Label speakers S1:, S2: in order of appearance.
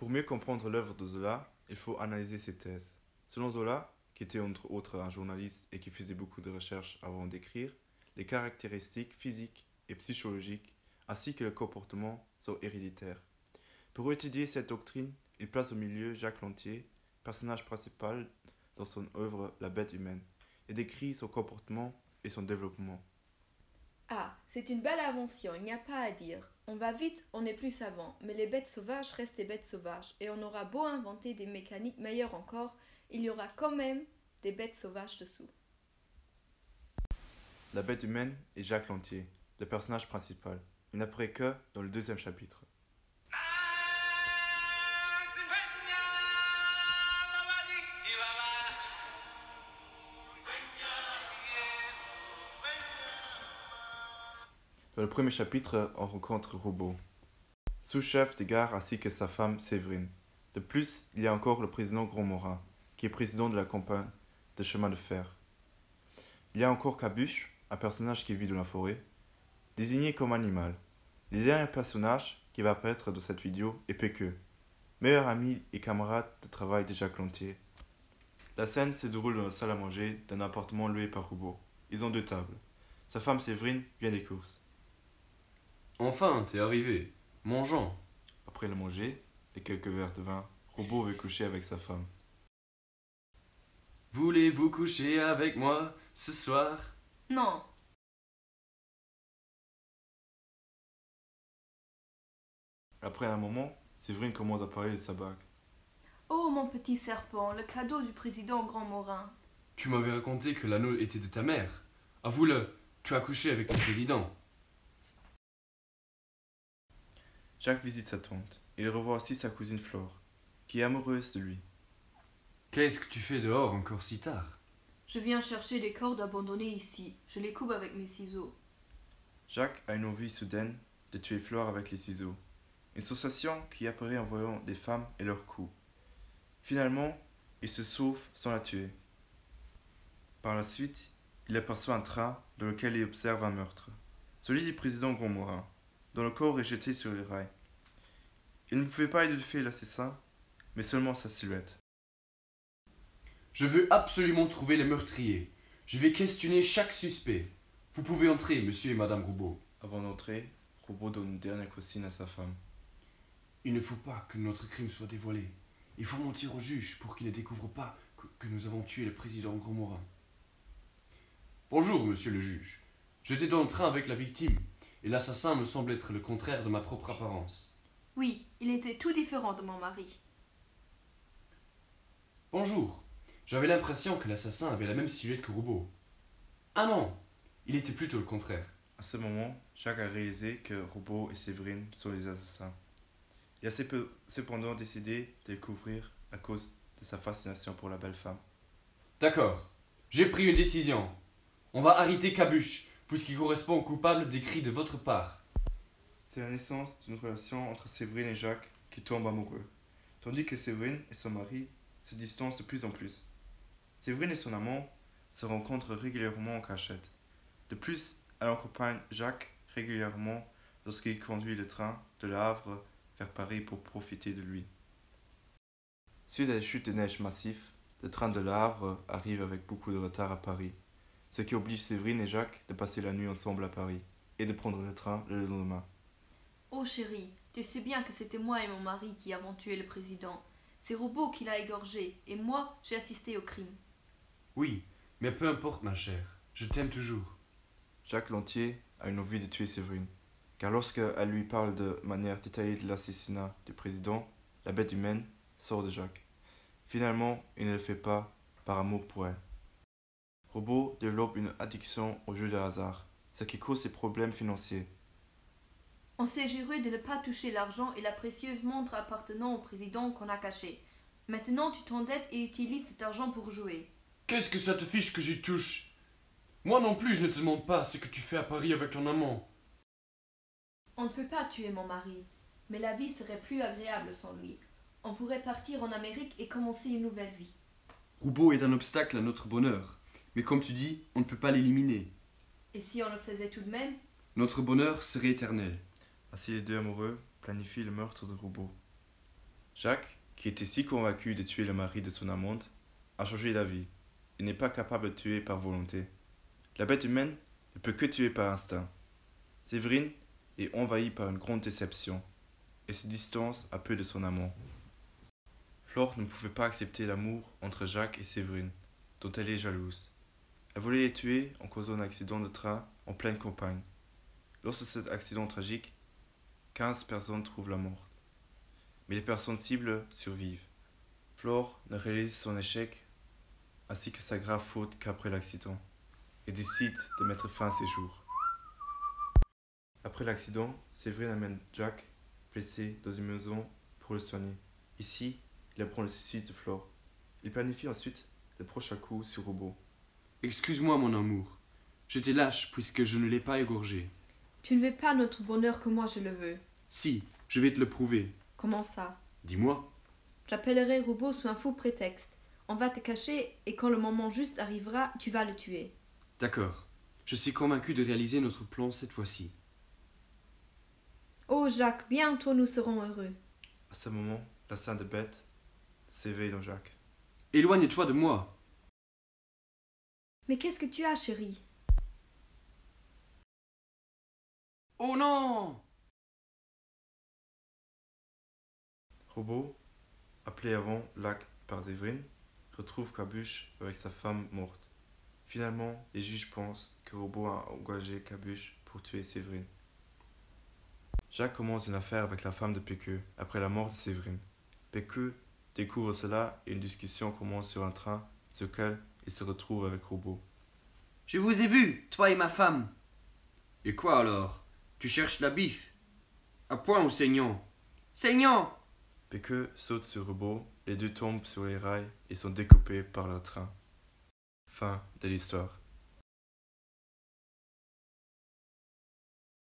S1: Pour mieux comprendre l'œuvre de Zola, il faut analyser ses thèses. Selon Zola, qui était entre autres un journaliste et qui faisait beaucoup de recherches avant d'écrire, les caractéristiques physiques et psychologiques, ainsi que le comportement, sont héréditaires. Pour étudier cette doctrine, il place au milieu Jacques Lantier, personnage principal dans son œuvre La bête humaine, et décrit son comportement et son développement.
S2: Ah, c'est une belle invention, il n'y a pas à dire. On va vite, on est plus savant, mais les bêtes sauvages restent des bêtes sauvages, et on aura beau inventer des mécaniques meilleures encore, il y aura quand même des bêtes sauvages dessous.
S1: La bête humaine est Jacques Lantier, le personnage principal. Il n'apparaît que dans le deuxième chapitre. Dans le premier chapitre, on rencontre Roubaud, sous-chef des gares ainsi que sa femme Séverine. De plus, il y a encore le président Grandmorin, qui est président de la compagnie de chemin de fer. Il y a encore Cabuche, un personnage qui vit dans la forêt, désigné comme animal. Le dernier personnage qui va apparaître dans cette vidéo est Péqueux, meilleur ami et camarade de travail de Jacques Lantier. La scène se déroule dans la salle à manger d'un appartement loué par Roubaud. Ils ont deux tables. Sa femme Séverine vient des courses.
S3: Enfin, t'es arrivé. Mangeons.
S1: Après le manger et quelques verres de vin, Roubaud veut coucher avec sa femme.
S3: Voulez-vous coucher avec moi ce soir?
S2: Non,
S1: Après un moment, Séverine commence à parler de sa bague.
S2: oh mon petit serpent, le cadeau du président Grand Morin.
S3: Tu m'avais raconté que l'anneau était de ta mère. Avoue-le, tu as couché avec le président.
S1: Jacques visite sa tante et il revoit aussi sa cousine Flore, qui est amoureuse de lui.
S3: Qu'est-ce que tu fais dehors encore si tard?
S2: Je viens chercher des cordes abandonnées ici, je les coupe avec mes ciseaux.
S1: Jacques a une envie soudaine de tuer Flore avec les ciseaux, une sensation qui apparaît en voyant des femmes et leurs coups. Finalement, il se sauve sans la tuer. Par la suite, il aperçoit un train dans lequel il observe un meurtre, celui du président Grandmorin, dont le corps est jeté sur les rails. Il ne pouvait pas identifier l'assassin, mais seulement sa silhouette.
S3: Je veux absolument trouver les meurtriers. Je vais questionner chaque suspect. Vous pouvez entrer, monsieur et madame Roubaud.
S1: Avant d'entrer, Roubaud donne une dernière consigne à sa femme.
S3: Il ne faut pas que notre crime soit dévoilé. Il faut mentir au juge pour qu'il ne découvre pas que nous avons tué le président Grandmorin. Bonjour, monsieur le juge. J'étais dans le train avec la victime, et l'assassin me semble être le contraire de ma propre apparence.
S2: Oui, il était tout différent de mon mari.
S3: Bonjour. J'avais l'impression que l'assassin avait la même silhouette que Roubaud. Ah non, il était plutôt le contraire.
S1: À ce moment, Jacques a réalisé que Roubaud et Séverine sont les assassins. Il a cependant décidé de les couvrir à cause de sa fascination pour la belle femme.
S3: D'accord, j'ai pris une décision. On va arrêter Cabuche, puisqu'il correspond au coupable des cris de votre part.
S1: C'est la naissance d'une relation entre Séverine et Jacques qui tombe amoureux, tandis que Séverine et son mari se distancent de plus en plus. Séverine et son amant se rencontrent régulièrement en cachette. De plus, elle accompagne Jacques régulièrement lorsqu'il conduit le train de Le Havre vers Paris pour profiter de lui. Suite à des chutes de neige massives, le train de Le Havre arrive avec beaucoup de retard à Paris, ce qui oblige Séverine et Jacques de passer la nuit ensemble à Paris et de prendre le train le lendemain.
S2: Oh chérie, tu sais bien que c'était moi et mon mari qui avons tué le président. C'est Roubaud qui l'a égorgé, et moi, j'ai assisté au crime.
S3: Oui, mais peu importe ma chère, je t'aime toujours.
S1: Jacques Lantier a une envie de tuer Séverine, car lorsqu'elle lui parle de manière détaillée de l'assassinat du président, la bête humaine sort de Jacques. Finalement, il ne le fait pas par amour pour elle. Roubaud développe une addiction au jeu de hasard, ce qui cause ses problèmes financiers.
S2: On s'est juré de ne pas toucher l'argent et la précieuse montre appartenant au président qu'on a cachée. Maintenant, tu t'endettes et utilises cet argent pour jouer.
S3: Qu'est-ce que ça te fiche que j'y touche? Moi non plus, je ne te demande pas ce que tu fais à Paris avec ton amant.
S2: On ne peut pas tuer mon mari, mais la vie serait plus agréable sans lui. On pourrait partir en Amérique et commencer une nouvelle vie.
S3: Roubaud est un obstacle à notre bonheur, mais comme tu dis, on ne peut pas l'éliminer.
S2: Et si on le faisait tout de même?
S3: Notre bonheur serait éternel.
S1: Ainsi les deux amoureux planifient le meurtre de Roubaud. Jacques, qui était si convaincu de tuer le mari de son amante, a changé d'avis. Il n'est pas capable de tuer par volonté. La bête humaine ne peut que tuer par instinct. Séverine est envahie par une grande déception et se distance un peu de son amant. Flore ne pouvait pas accepter l'amour entre Jacques et Séverine, dont elle est jalouse. Elle voulait les tuer en causant un accident de train en pleine campagne. Lors de cet accident tragique, 15 personnes trouvent la mort. Mais les personnes cibles survivent. Flore ne réalise son échec ainsi que sa grave faute qu'après l'accident et décide de mettre fin à ses jours. Après l'accident, Séverine amène Jacques, blessé, dans une maison pour le soigner. Ici, il apprend le suicide de Flore. Il planifie ensuite le prochain coup sur Robot.
S3: Excuse-moi, mon amour. J'étais lâche puisque je ne l'ai pas égorgé.
S2: Tu ne veux pas notre bonheur comme moi je le veux.
S3: Si, je vais te le prouver.
S2: Comment ça?
S3: Dis-moi.
S2: J'appellerai Robot sous un faux prétexte. On va te cacher et quand le moment juste arrivera, tu vas le tuer.
S3: D'accord. Je suis convaincu de réaliser notre plan cette fois-ci.
S2: Oh Jacques, bientôt nous serons heureux.
S1: À ce moment, la sainte bête s'éveille dans Jacques.
S3: Éloigne-toi de moi.
S2: Mais qu'est-ce que tu as, chérie?
S3: Oh non!
S1: Robot, appelé avant l'acte par Séverine, retrouve Cabuche avec sa femme morte. Finalement, les juges pensent que Robot a engagé Cabuche pour tuer Séverine. Jacques commence une affaire avec la femme de Péqueux après la mort de Séverine. Péqueux découvre cela et une discussion commence sur un train sur lequel il se retrouve avec Robot.
S4: Je vous ai vu, toi et ma femme.
S3: Et quoi alors? Tu cherches la bif? À point ou saignant?
S4: Saignant!
S1: Péqueux saute sur Robot, les deux tombent sur les rails et sont découpés par leur train. Fin de l'histoire.